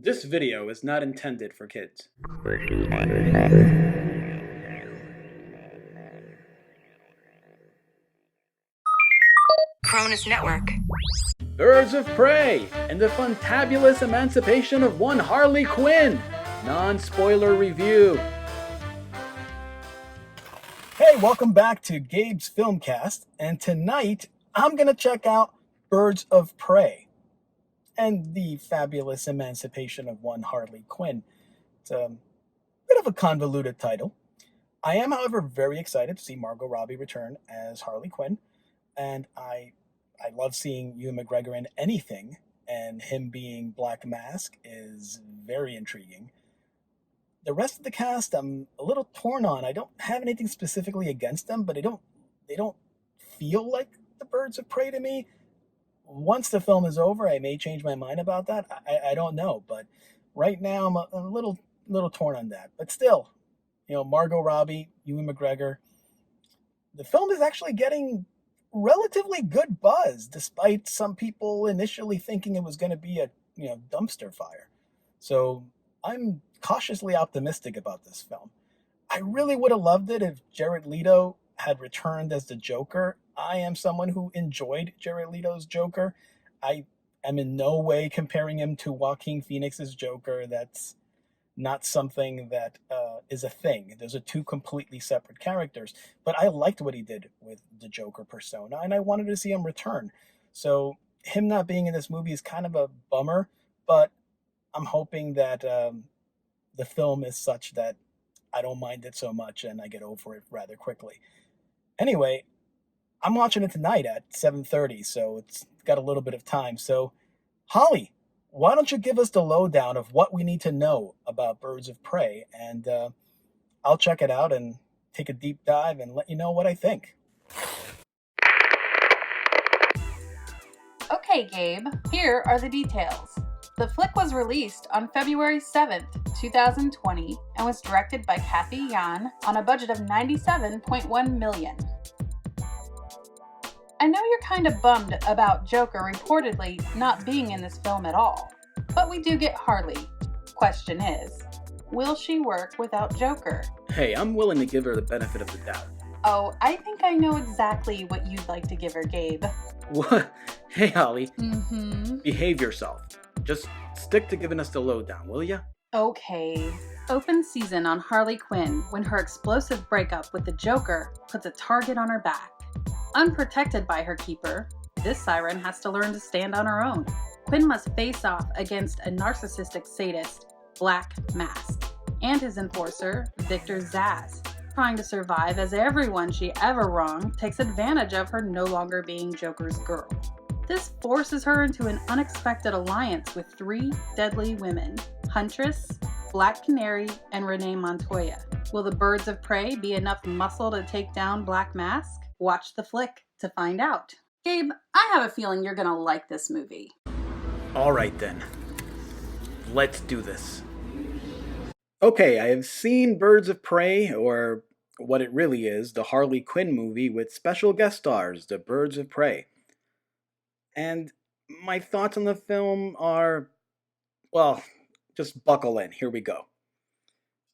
This video is not intended for kids. Cronus Network. Birds of Prey and the Fantabulous Emancipation of One Harley Quinn. Non-spoiler review. Hey, welcome back to Gabe's Filmcast, and tonight I'm going to check out Birds of Prey and the Fabulous Emancipation of One Harley Quinn. It's a bit of a convoluted title. I am, however, very excited to see Margot Robbie return as Harley Quinn, and I love seeing Ewan McGregor in anything, and him being Black Mask is very intriguing. The rest of the cast, I'm a little torn on. I don't have anything specifically against them, but they don't feel like the Birds of Prey to me. Once the film is over, I may change my mind about that. I don't know, but right now I'm a little torn on that. But still, Margot Robbie, Ewan McGregor, the film is actually getting relatively good buzz, despite some people initially thinking it was going to be a dumpster fire. So I'm cautiously optimistic about this film. I really would have loved it if Jared Leto had returned as the Joker. I am someone who enjoyed Jared Leto's Joker. I am in no way comparing him to Joaquin Phoenix's Joker. That's not something that is a thing. Those are two completely separate characters. But I liked what he did with the Joker persona, and I wanted to see him return. So him not being in this movie is kind of a bummer, but I'm hoping that the film is such that I don't mind it so much and I get over it rather quickly. Anyway, I'm watching it tonight at 7:30, so it's got a little bit of time. So, Holly, why don't you give us the lowdown of what we need to know about Birds of Prey, and I'll check it out and take a deep dive and let you know what I think. Okay, Gabe, here are the details. The flick was released on February 7th, 2020, and was directed by Cathy Yan on a budget of $97.1 million. I know you're kind of bummed about Joker reportedly not being in this film at all, but we do get Harley. Question is, will she work without Joker? Hey, I'm willing to give her the benefit of the doubt. Oh, I think I know exactly what you'd like to give her, Gabe. What? Hey, Holly. Mm-hmm. Behave yourself. Just stick to giving us the lowdown, will ya? Okay. Open season on Harley Quinn when her explosive breakup with the Joker puts a target on her back. Unprotected by her keeper, this siren has to learn to stand on her own. Quinn must face off against a narcissistic sadist, Black Mask, and his enforcer, Victor Zsasz, trying to survive as everyone she ever wronged takes advantage of her no longer being Joker's girl. This forces her into an unexpected alliance with three deadly women, Huntress, Black Canary, and Renee Montoya. Will the Birds of Prey be enough muscle to take down Black Mask? Watch the flick to find out. Gabe, I have a feeling you're gonna like this movie. Alright then. Let's do this. Okay, I have seen Birds of Prey, or what it really is, the Harley Quinn movie with special guest stars, the Birds of Prey. And my thoughts on the film are, well, just buckle in. Here we go.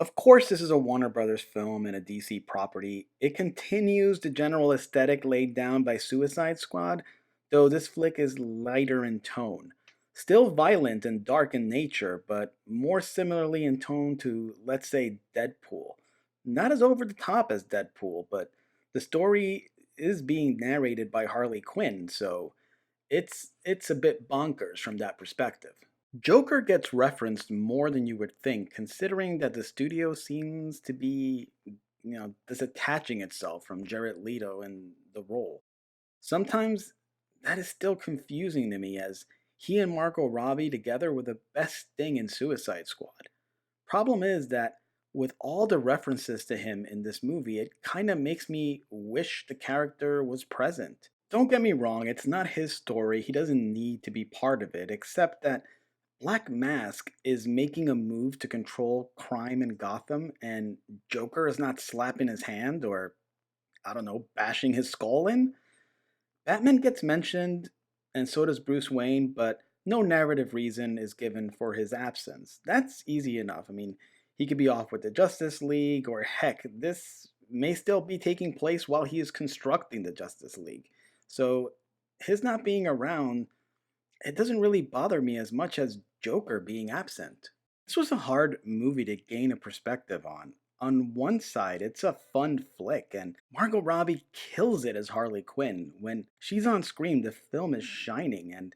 Of course, this is a Warner Brothers film and a DC property. It continues the general aesthetic laid down by Suicide Squad, though this flick is lighter in tone. Still violent and dark in nature, but more similarly in tone to, let's say, Deadpool. Not as over the top as Deadpool, but the story is being narrated by Harley Quinn, so it's a bit bonkers from that perspective. Joker gets referenced more than you would think, considering that the studio seems to be, disattaching itself from Jared Leto and the role. Sometimes that is still confusing to me, as he and Margot Robbie together were the best thing in Suicide Squad. Problem is that with all the references to him in this movie, it kind of makes me wish the character was present. Don't get me wrong, it's not his story, he doesn't need to be part of it, except that Black Mask is making a move to control crime in Gotham, and Joker is not slapping his hand or, I don't know, bashing his skull in. Batman gets mentioned, and so does Bruce Wayne, but No narrative reason is given for his absence. That's easy enough. I mean, he could be off with the Justice League, or heck, this may still be taking place while he is constructing the Justice League. So, his not being around, it doesn't really bother me as much as Joker being absent. This was a hard movie to gain a perspective on. On one side, it's a fun flick, and Margot Robbie kills it as Harley Quinn. When she's on screen, the film is shining, and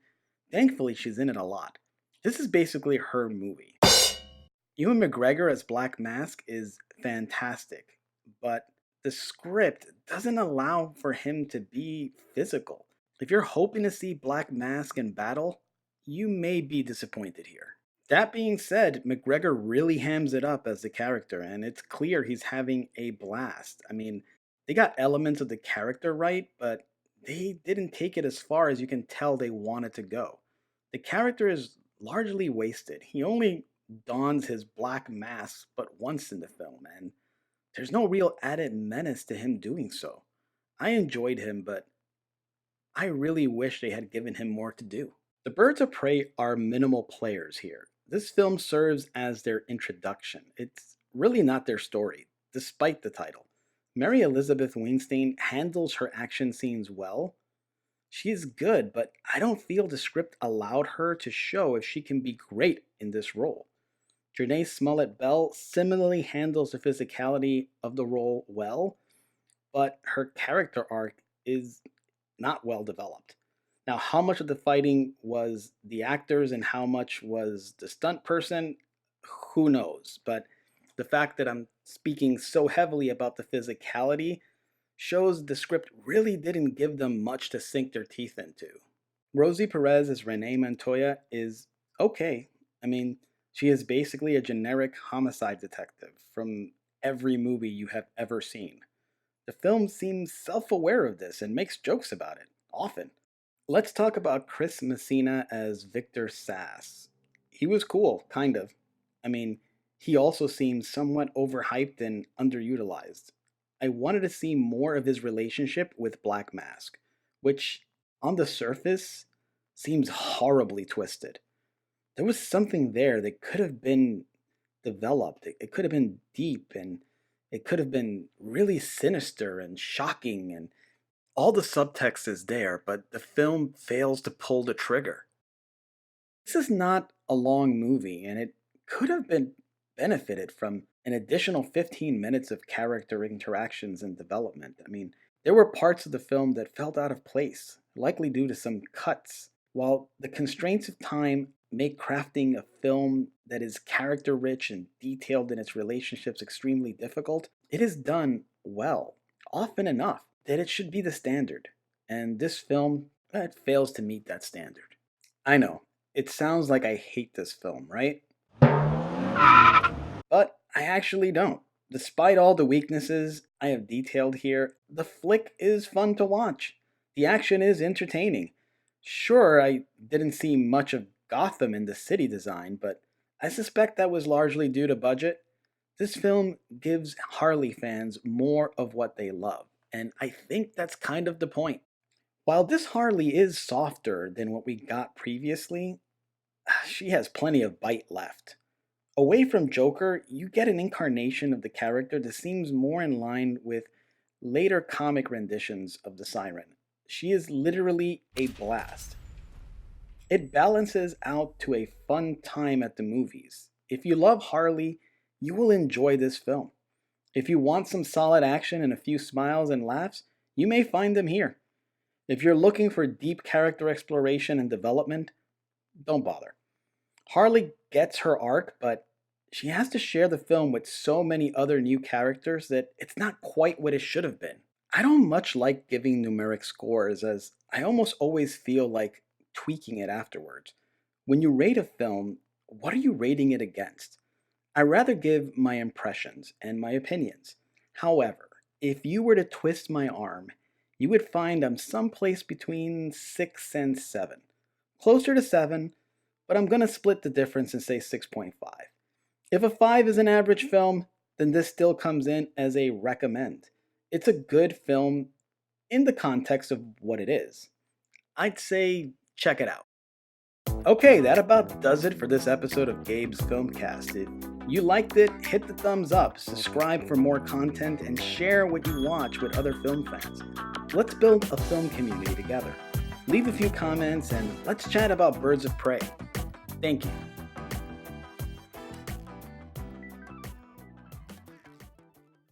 thankfully she's in it a lot. This is basically her movie. Ewan McGregor as Black Mask is fantastic, but the script doesn't allow for him to be physical. If you're hoping to see Black Mask in battle, you may be disappointed here. That being said, McGregor really hams it up as the character, and it's clear he's having a blast. I mean, they got elements of the character right, but they didn't take it as far as you can tell they wanted to go. The character is largely wasted. He only dons his black mask but once in the film, and there's no real added menace to him doing so. I enjoyed him, but I really wish they had given him more to do. The Birds of Prey are minimal players here. This film serves as their introduction. It's really not their story, despite the title. Mary Elizabeth Winstein handles her action scenes well. She is good, but I don't feel the script allowed her to show if she can be great in this role. Janae Smollett-Bell similarly handles the physicality of the role well, but her character arc is not well developed. Now, how much of the fighting was the actors and how much was the stunt person, who knows? But the fact that I'm speaking so heavily about the physicality shows the script really didn't give them much to sink their teeth into. Rosie Perez as Renee Montoya is okay. I mean, she is basically a generic homicide detective from every movie you have ever seen. The film seems self-aware of this and makes jokes about it, often. Let's talk about Chris Messina as Victor Sass. He was cool, kind of. I mean, he also seems somewhat overhyped and underutilized. I wanted to see more of his relationship with Black Mask, which, on the surface, seems horribly twisted. There was something there that could have been developed. It could have been deep, and it could have been really sinister and shocking, and all the subtext is there, but the film fails to pull the trigger. This is not a long movie, and it could have been benefited from an additional 15 minutes of character interactions and development. I mean, there were parts of the film that felt out of place, likely due to some cuts. While the constraints of time make crafting a film that is character rich and detailed in its relationships extremely difficult, it is done well, often enough that it should be the standard. And this film, it fails to meet that standard. I know, it sounds like I hate this film, right? But I actually don't. Despite all the weaknesses I have detailed here, the flick is fun to watch. The action is entertaining. Sure, I didn't see much of Gotham in the city design, but I suspect that was largely due to budget. This film gives Harley fans more of what they love, and I think that's kind of the point. While this Harley is softer than what we got previously, she has plenty of bite left. Away from Joker, you get an incarnation of the character that seems more in line with later comic renditions of the Siren. She is literally a blast. It balances out to a fun time at the movies. If you love Harley, you will enjoy this film. If you want some solid action and a few smiles and laughs, you may find them here. If you're looking for deep character exploration and development, don't bother. Harley gets her arc, but she has to share the film with so many other new characters that it's not quite what it should have been. I don't much like giving numeric scores, as I almost always feel like tweaking it afterwards. When you rate a film, what are you rating it against? I rather give my impressions and my opinions. However, if you were to twist my arm, you would find I'm someplace between 6 and 7. Closer to 7, but I'm going to split the difference and say 6.5. If a 5 is an average film, then this still comes in as a recommend. It's a good film in the context of what it is. I'd say check it out. Okay, that about does it for this episode of Gabe's Filmcast. If you liked it, hit the thumbs up, subscribe for more content, and share what you watch with other film fans. Let's build a film community together. Leave a few comments and let's chat about Birds of Prey. Thank you.